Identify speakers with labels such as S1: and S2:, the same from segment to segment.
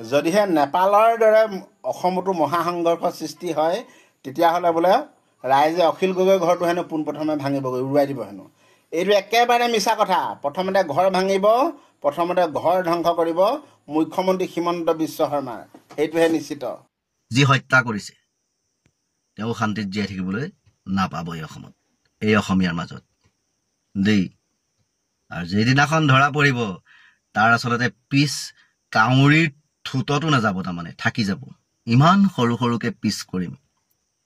S1: যদিহে নেপালৰ দৰে অসমতো মহাসংঘৰ্ষ সৃষ্টি হয় তেতিয়াহ'লে বোলে ৰাইজে অখিল গগৈ ঘৰটো হেনো পোনপ্ৰথমে ভাঙিবগৈ, উৰুৱাই দিব হেনো। এইটো একেবাৰে মিছা কথা। প্ৰথমতে ঘৰ ভাঙিব, প্ৰথমতে ঘৰ ধ্বংস কৰিব মুখ্যমন্ত্ৰী হিমন্ত বিশ্ব শৰ্মাৰ, সেইটোহে নিশ্চিত।
S2: যি হত্যা কৰিছে তেওঁ শান্তিত জীয়াই থাকিবলৈ নাপাব এই অসমত, এই অসমীয়াৰ মাজত দেই। আৰু যিদিনাখন ধৰা পৰিব তাৰ আচলতে পিছ কাউৰীৰ ঠোঁটতো নাযাব, তাৰমানে থাকি যাব। ইমান সৰু সৰুকৈ পিছ কৰিম।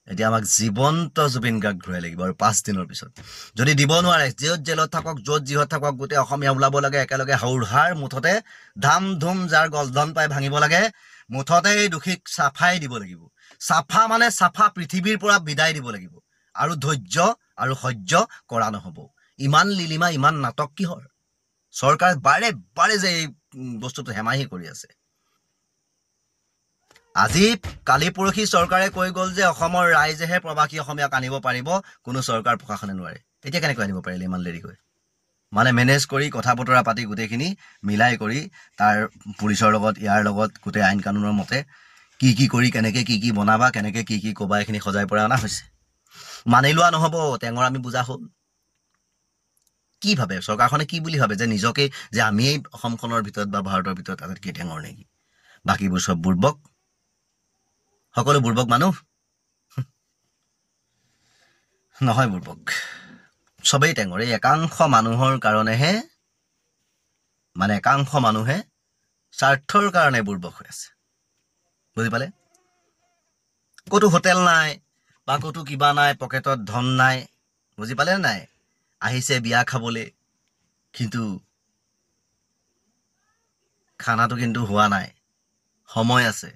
S2: এতিয়া আমাক জীৱন্ত জুবিন গাৰ্গ ঘূৰাই লাগিব আৰু 5 দিনৰ পিছত। যদি দিব নোৱাৰে, য'ত জেলত থাকক, য'ত যিহত থাকক, গোটেই অসমীয়া ওলাব লাগে একেলগে হৌৰহাৰ, মুঠতে ধাম ধুম যাৰ গলধন পাই ভাঙিব লাগে, মুঠতে এই দোষীক চাফাই দিব লাগিব। চাফা মানে চাফা, পৃথিৱীৰ পৰা বিদায় দিব লাগিব। আৰু ধৈৰ্য আৰু সহ্য কৰা নহ'ব। ইমান লিলিমা, ইমান নাটক কিহৰ? চৰকাৰে বাৰে বাৰে যে এই বস্তুটো হেমাহি কৰি আছে। আজি কালি পৰহি চৰকাৰে কৈ গ'ল যে অসমৰ ৰাইজেহে প্ৰৱাসী অসমীয়াক আনিব পাৰিব, কোনো চৰকাৰ প্ৰশাসনে নোৱাৰে। এতিয়া কেনেকৈ আনিব পাৰিলে ইমান দেৰিকৈ? মানে মেনেজ কৰি কথা বতৰা পাতি গোটেইখিনি মিলাই কৰি তাৰ পুলিচৰ লগত, ইয়াৰ লগত গোটেই আইন কানুনৰ মতে কি কৰি কেনেকৈ কি বনাবা, কেনেকৈ কি ক'বা, এইখিনি সজাই পৰা অনা হৈছে। মানি লোৱা নহ'ব, টেঙৰ আমি বুজা হ'ল। কি ভাবে চৰকাৰখনে, কি বুলি ভাবে যে নিজকে যে আমিয়েই অসমখনৰ ভিতৰত বা ভাৰতৰ ভিতৰত আটাইতকৈ টেঙৰ নেকি? বাকীবোৰ চব বুৰ্বক, সকলো বুৰ্বক মানুহ নহয়। বুৰ্বক চবেই টেঙৰ। এই একাংশ মানুহৰ কাৰণেহে, মানে একাংশ মানুহে স্বাৰ্থৰ কাৰণে বুৰ্বক হৈ আছে, বুজি পালে? ক'তো হোটেল নাই বা ক'তো কিবা নাই, পকেটত ধন নাই, বুজি পালে নাই? আহিছে বিয়া খাবলৈ, কিন্তু খানাটো কিন্তু হোৱা নাই, সময় আছে,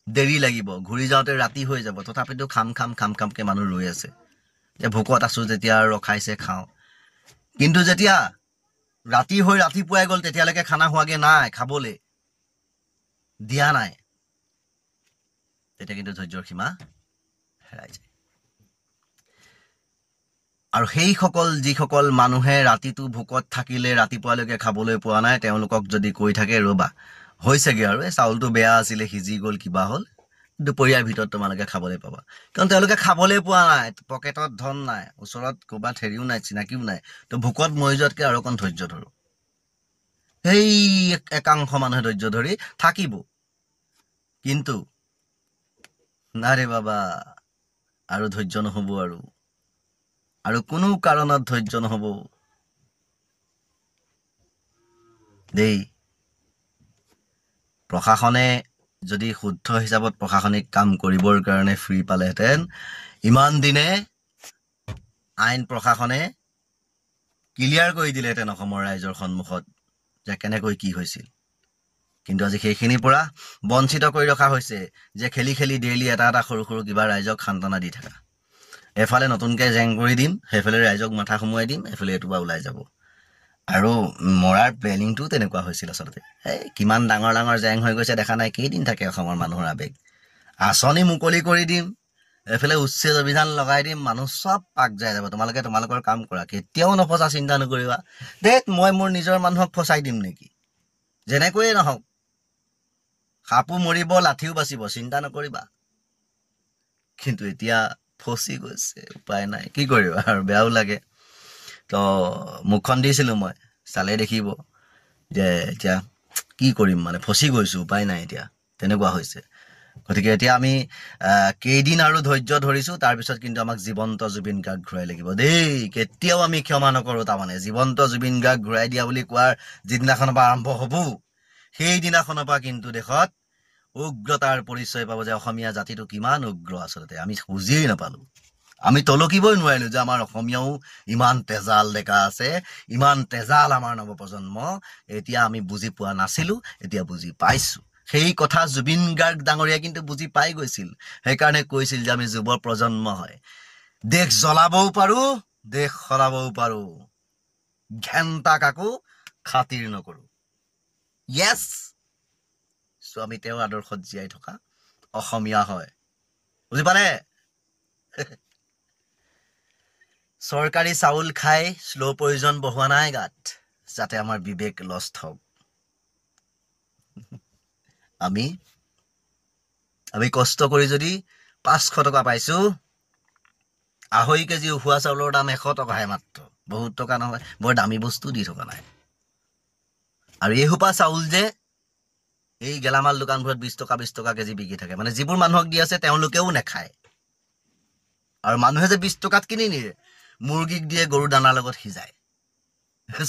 S2: দেৰি লাগিব, ঘূৰি যাওঁতে ৰাতি হৈ যাব, তথাপিতো খামকৈ মানুহ ৰৈ আছে যে ভোকত আছোঁ যেতিয়া আৰু ৰখাইছে খাওঁ। কিন্তু যেতিয়া ৰাতি হৈ ৰাতিপুৱাই গ'ল তেতিয়ালৈকে খানা হোৱাগে নাই, খাবলৈ দিয়া নাই, তেতিয়া কিন্তু ধৈৰ্যৰ সীমা হেৰাই যায়। আৰু সেইসকল যিসকল মানুহে ৰাতিটো ভোকত থাকিলে ৰাতিপুৱালৈকে খাবলৈ পোৱা নাই, তেওঁলোকক যদি কৈ থাকে ৰ'বা হৈছেগৈ আৰু, এই চাউলটো বেয়া আছিলে, সিজি গ'ল, কিবা হ'ল, দুপৰীয়াৰ ভিতৰত তোমালোকে খাবলৈ পাবা। কাৰণ তেওঁলোকে খাবলৈ পোৱা নাই, পকেটত ধন নাই, ওচৰত ক'ৰবাত হেৰিও নাই, চিনাকিও নাই, তো ভোকত মৰি যোৱাতকৈ আৰু অকণ ধৈৰ্য ধৰো। সেই একাংশ মানুহে ধৈৰ্য ধৰি থাকিব, কিন্তু নাৰে বাবা আৰু ধৈৰ্য নহ'ব, আৰু কোনো কাৰণত ধৈৰ্য নহ'ব দেই। প্ৰশাসনে যদি শুদ্ধ হিচাপত প্ৰশাসনিক কাম কৰিবৰ কাৰণে ফ্ৰী পালেহেঁতেন, ইমান দিনে আইন প্ৰশাসনে ক্লিয়াৰ কৰি দিলেহেঁতেন অসমৰ ৰাইজৰ সন্মুখত যে কেনেকৈ কি হৈছিল। কিন্তু আজি সেইখিনিৰ পৰা বঞ্চিত কৰি ৰখা হৈছে, যে খেলি ডেইলি এটা সৰু কিবা ৰাইজক সান্তনা দি থাকা। এফালে নতুনকৈ জেং কৰি দিম, সেইফালে ৰাইজক মাথা সোমোৱাই দিম, এইফালে এইটোপা ওলাই যাব। আৰু মৰাৰ প্লেনিংটো তেনেকুৱা হৈছিল আচলতে। এই কিমান ডাঙৰ জেং হৈ গৈছে দেখা নাই, কেইদিন থাকে অসমৰ মানুহৰ আৱেগ। আঁচনি মুকলি কৰি দিম, এইফালে উচ্ছেদ অভিযান লগাই দিম, মানুহ চব পাক যাই যাব, তোমালোকে তোমালোকৰ কাম কৰা, কেতিয়াও নফচা, চিন্তা নকৰিবা। মই মোৰ নিজৰ মানুহক ফচাই দিম নেকি? যেনেকৈয়ে নহওক, সাপো মৰিব, লাঠিও বাচিব, চিন্তা নকৰিবা। কিন্তু এতিয়া ফচি গৈছে, উপায় নাই, কি কৰিবা আৰু, বেয়াও লাগে। তো মুখখন দিছিলোঁ মই, চালে দেখিব যে এতিয়া কি কৰিম, মানে ফচি গৈছোঁ, উপায় নাই এতিয়া, তেনেকুৱা হৈছে। গতিকে এতিয়া আমি কেইদিন আৰু ধৈৰ্য ধৰিছোঁ, তাৰপিছত কিন্তু আমাক জীৱন্ত জুবিন গাৰ্গ ঘূৰাই লাগিব দেই। কেতিয়াও আমি ক্ষমা নকৰোঁ। তাৰমানে জীৱন্ত জুবিন গাৰ্গ ঘূৰাই দিয়া বুলি কোৱাৰ যিদিনাখনৰ পৰা আৰম্ভ হ'ব, সেইদিনাখনৰ পৰা কিন্তু দেশত উগ্ৰতাৰ পৰিচয় পাব, যে অসমীয়া জাতিটো কিমান উগ্ৰ। আচলতে আমি বুজিয়েই নাপালোঁ, আমি তলকিবই নোৱাৰিলোঁ যে আমাৰ অসমীয়াও ইমান তেজাল ডেকা আছে, ইমান তেজাল আমাৰ নৱপ্ৰজন্ম। এতিয়া আমি বুজি পোৱা নাছিলোঁ, এতিয়া বুজি পাইছোঁ। সেই কথা জুবিন গাৰ্গ ডাঙৰীয়াই কিন্তু বুজি পাই গৈছিল। সেইকাৰণে কৈছিল যে আমি যুৱ প্ৰজন্ম হয়, দেশ জ্বলাবও পাৰোঁ, দেশ সলাবও পাৰোঁ, ঘেণ্টা কাকো খাতিৰ নকৰোঁ। য়েছ, আমি তেওঁৰ আদৰ্শত জীয়াই থকা অসমীয়া হয়, বুজি পালে? চৰকাৰী চাউল খাই শ্ল' পয়জন বহোৱা নাই গাত, যাতে আমাৰ বিবেক লষ্ট হওক। আমি কষ্ট কৰি যদি 500 টকা পাইছো, 2.5 কেজি উখোৱা চাউলৰ দাম 100 টকাহে মাত্ৰ, বহুত টকা নহয়, বৰ দামী বস্তু দি থকা নাই। আৰু এই সোপা চাউল যে এই গেলামাল দোকানবোৰত 20 টকা কেজি বিকি থাকে, মানে যিবোৰ মানুহক দি আছে তেওঁলোকেও নেখায়। আৰু মানুহে যে 20 টকাত কিনি নিয়ে, মুৰ্গীক দিয়ে গৰু দানাৰ লগত সিজায়,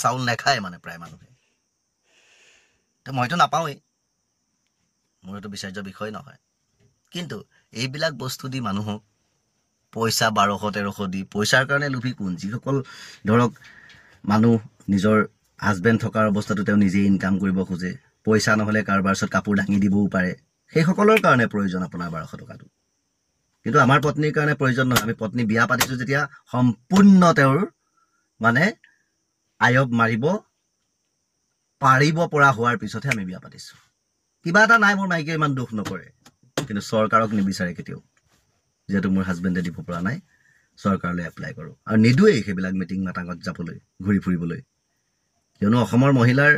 S2: চাউল নেখায় মানে প্ৰায় মানুহে। মইতো নাপাওঁৱেই, মোৰ এইটো বিচাৰ্য বিষয় নহয়। কিন্তু এইবিলাক বস্তু দি মানুহক পইচা 1200-1300 দি, পইচাৰ কাৰণে লোভী কোন? যিসকল ধৰক মানুহ নিজৰ হাজবেণ্ড থকাৰ অৱস্থাটো তেওঁ নিজেই ইনকাম কৰিব খোজে, পইচা নহ'লে কাৰোবাৰ ওচৰত কাপোৰ দাঙি দিবও পাৰে, সেইসকলৰ কাৰণে প্ৰয়োজন আপোনাৰ 1200 টকাটো। কিন্তু আমাৰ পত্নীৰ কাৰণে প্ৰয়োজন নহয়। আমি পত্নী বিয়া পাতিছোঁ যেতিয়া সম্পূৰ্ণ তেওঁৰ মানে আয়ব মাৰিব পাৰিব পৰা হোৱাৰ পিছতহে আমি বিয়া পাতিছোঁ। কিবা এটা নাই, মোৰ মাইকীয়ে ইমান দুখ নকৰে, কিন্তু চৰকাৰক নিবিচাৰে কেতিয়াও। যিহেতু মোৰ হাজবেণ্ডে দিব পৰা নাই, চৰকাৰলৈ এপ্লাই কৰোঁ। আৰু নিদোৱেই সেইবিলাক মিটিং মাটাঙত যাবলৈ, ঘূৰি ফুৰিবলৈ, কিয়নো অসমৰ মহিলাৰ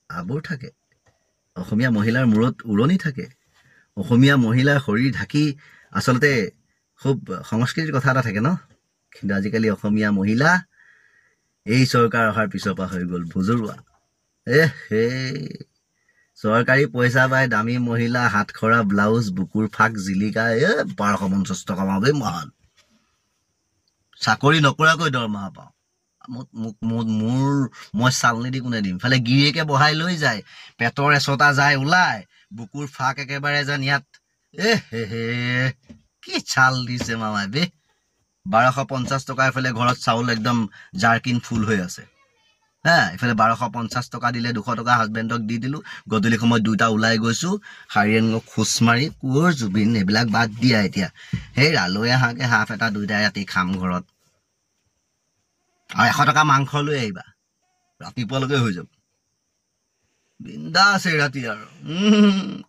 S2: আবোৰ থাকে, অসমীয়া মহিলাৰ মূৰত উৰণি থাকে, অসমীয়া মহিলাৰ শৰীৰ ঢাকি আচলতে খুব সংস্কৃতিৰ কথা এটা থাকে ন। কিন্তু আজিকালি অসমীয়া মহিলা এই চৰকাৰ অহাৰ পিছৰ পৰা হৈ গ'ল বুজৰুৱা। চৰকাৰী পইচা পাই দামী মহিলা, হাতখৰা ব্লাউজ, বুকুৰ ফাক জিলিকা, 1250 টকা পাওঁ দেই মহান, চাকৰি নকৰাকৈ দৰমহা পাওঁ। মই চালনি দি কোনে দিম? ইফালে গিৰিয়েকে বহাই লৈ যায়, পেটৰ এচটা যায় ওলাই, বুকুৰ ফাক একেবাৰে যেন ইয়াত কি চাল দিছে মামাই বে। 1250 টকা এফালে ঘৰত চাউল একদম জাৰ্কিন ফুল হৈ আছে, ইফালে 1250 টকা দিলে 200 টকা হাজবেণ্ডক দি দিলোঁ। গধূলি সময়ত 2টা ওলাই গৈছোঁ, শাৰী আনিব খোজ মাৰি। কোৰ জুবিন এইবিলাক বাদ দিয়া এতিয়া, সেই ৰালৈ আহাকে হাফ এটা 2টা ৰাতি খাম ঘৰত, আৰু 100 টকা মাংস লৈ আহিবা, ৰাতিপুৱালৈকে হৈ যাব, বিন্দা আছে ৰাতি। আৰু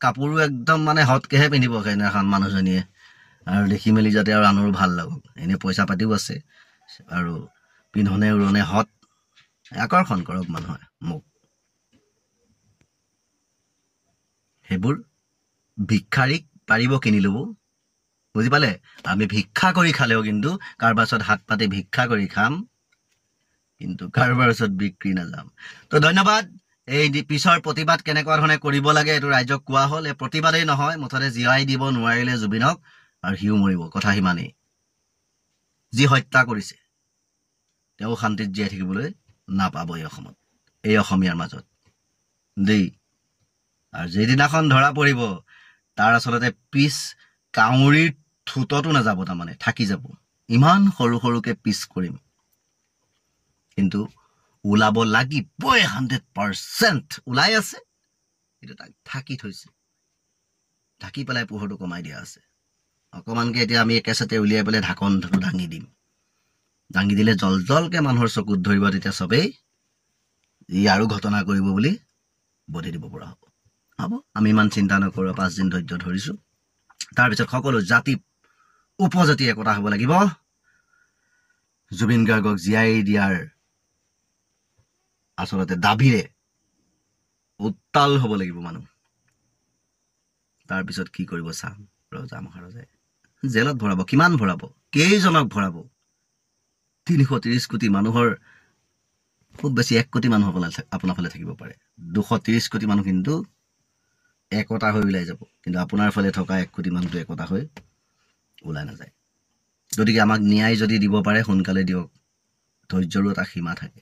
S2: কাপোৰো একদম মানে হতকেহে পিন্ধিব সেইদিনাখন মানুহজনীয়ে, আৰু দেখি মেলি যাতে আৰু আনৰো ভাল লাগক। এনেই পইচা পাতিও আছে, আৰু পিন্ধনে উৰণে হত আকৰ্ষণ কৰক মানুহে মোক। সেইবোৰ ভিক্ষাৰীক পাৰিব কিনি ল'ব, বুজি পালে? আমি ভিক্ষা কৰি খালেও কিন্তু কাৰোবাৰ ওচৰত হাত পাতি ভিক্ষা কৰি খাম, কিন্তু কাৰোবাৰ ওচৰত বিক্ৰী নাযাম। তো ধন্যবাদ। এই পিছৰ প্ৰতিবাদ কেনেকুৱা ধৰণে কৰিব লাগে এইটো ৰাইজক কোৱা হ'ল। এই প্ৰতিবাদেই নহয়, মুঠতে জীয়াই দিব নোৱাৰিলে জুবিনক, আৰু সিও মৰিব, কথা সিমানেই। যি হত্যা কৰিছে তেওঁ শান্তিত জীয়াই থাকিবলৈ নাপাব এই অসমত, এই অসমীয়াৰ মাজত দেই। আৰু যিদিনাখন ধৰা পৰিব তাৰ আচলতে পিছ কাউৰীৰ ঠোঁটতো নাযাব, তাৰমানে থাকি যাব। ইমান সৰু সৰুকে পিছ কৰিম, কিন্তু ওলাব লাগিবই 100%। ওলাই আছে, কিন্তু তাক ঢাকি থৈছে, ঢাকি পেলাই পোহৰটো কমাই দিয়া আছে। অকণমানকৈ এতিয়া আমি একেচাতে উলিয়াই পেলাই ঢাকনটো দাঙি দিম, দাঙি দিলে জল জলকৈ মানুহৰ চকুত ধৰিব, তেতিয়া চবেই ই আৰু ঘটনা কৰিব বুলি বধি দিব পৰা হ'ব। আমি ইমান চিন্তা নকৰোঁ, 5 দিন ধৈৰ্য ধৰিছোঁ। তাৰপিছত সকলো জাতি উপজাতি একতা হ'ব লাগিব, জুবিন গাৰ্গক জীয়াই দিয়াৰ আচলতে দাবীৰে উত্তাল হ'ব লাগিব মানুহ। তাৰপিছত কি কৰিব চাম, ৰজা মহাৰজাই জেলত ভৰাব। কিমান ভৰাব? কেইজনক ভৰাব? 330 কোটি মানুহৰ খুব বেছি 1 কোটি মানুহ আপোনাৰ ফালে থাকিব পাৰে, 230 কোটি মানুহ কিন্তু একতা হৈ ওলাই যাব, কিন্তু আপোনাৰ ফালে থকা 1 কোটি মানুহটো একতা হৈ ওলাই নাযায়। গতিকে আমাক ন্যায় যদি দিব পাৰে সোনকালে দিয়ক, ধৈৰ্যৰো এটা সীমা থাকে।